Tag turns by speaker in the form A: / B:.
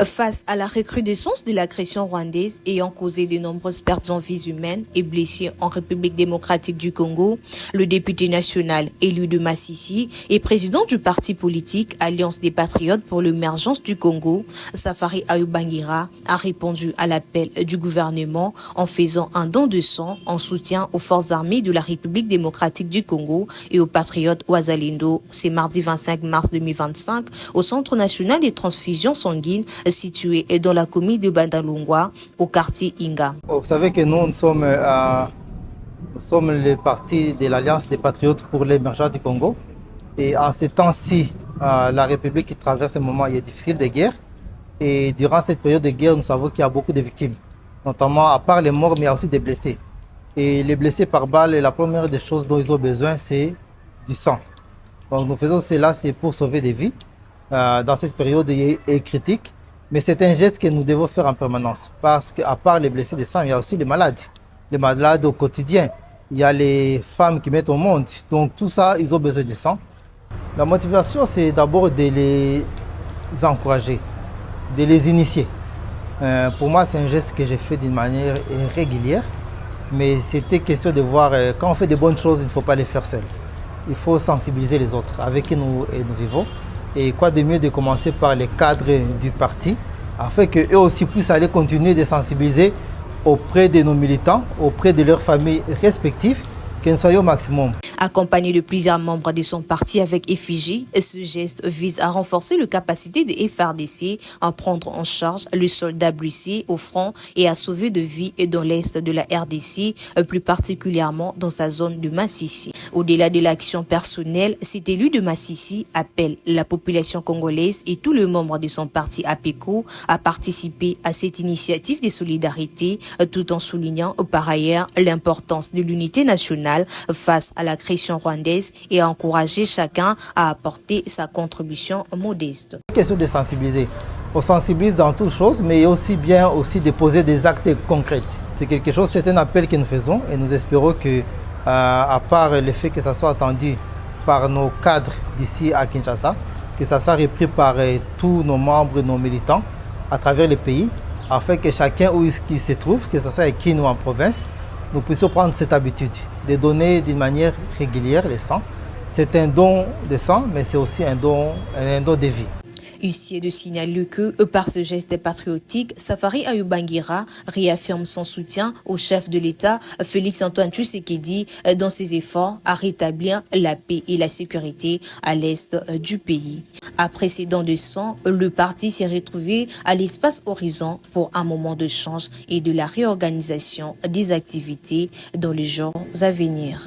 A: Face à la recrudescence de l'agression rwandaise ayant causé de nombreuses pertes en vies humaines et blessés en République démocratique du Congo, le député national élu de Masisi et président du parti politique Alliance des Patriotes pour l'émergence du Congo, Safari Ayubangira, a répondu à l'appel du gouvernement en faisant un don de sang en soutien aux forces armées de la République démocratique du Congo et aux patriotes Wazalendo. C'est mardi 25 mars 2025 au Centre national des transfusions sanguines situé dans la commune de Bandalungwa, au quartier Inga.
B: Vous savez que nous sommes le parti de l'Alliance des Patriotes pour l'émergence du Congo. Et en ces temps-ci, la République qui traverse un moment difficile de guerre. Et durant cette période de guerre, nous savons qu'il y a beaucoup de victimes. Notamment, à part les morts, mais il y a aussi des blessés. Et les blessés par balle, la première des choses dont ils ont besoin, c'est du sang. Donc nous faisons cela, c'est pour sauver des vies dans cette période critique. Mais c'est un geste que nous devons faire en permanence. Parce qu'à part les blessés de sang, il y a aussi les malades. Les malades au quotidien. Il y a les femmes qui mettent au monde. Donc tout ça, ils ont besoin de sang. La motivation, c'est d'abord de les encourager, de les initier. Pour moi, c'est un geste que j'ai fait d'une manière régulière. Mais c'était question de voir, quand on fait de bonnes choses, il ne faut pas les faire seul. Il faut sensibiliser les autres avec qui nous vivons. Et quoi de mieux de commencer par les cadres du parti, afin qu'eux aussi puissent aller continuer de sensibiliser auprès de nos militants, auprès de leurs familles respectives, que nous soyons au maximum.
A: Accompagné de plusieurs membres de son parti avec effigie, ce geste vise à renforcer la capacité de FARDC à prendre en charge le soldat blessé au front et à sauver de vies dans l'est de la RDC, plus particulièrement dans sa zone de Masisi. Au-delà de l'action personnelle, cet élu de Masisi appelle la population congolaise et tous les membres de son parti APECO à participer à cette initiative de solidarité, tout en soulignant par ailleurs l'importance de l'unité nationale face à la crise rwandaise et à encourager chacun à apporter sa contribution modeste.
B: C'est une question de sensibiliser. On sensibilise dans toutes choses, mais aussi bien aussi de poser des actes concrets. C'est quelque chose, c'est un appel que nous faisons et nous espérons que, à part le fait que ça soit attendu par nos cadres d'ici à Kinshasa, que ça soit repris par tous nos membres, nos militants à travers le pays, afin que chacun où il se trouve, que ce soit à Kin ou en province, nous puissions prendre cette habitude de donner d'une manière régulière le sang. C'est un don de sang, mais c'est aussi un don de vie.
A: Huissier de signaler que, par ce geste patriotique, Safari Ayubangira réaffirme son soutien au chef de l'État, Félix-Antoine Tshisekedi, dans ses efforts à rétablir la paix et la sécurité à l'est du pays. Après ces dons de sang, le parti s'est retrouvé à l'espace Horizon pour un moment de change et de la réorganisation des activités dans les jours à venir.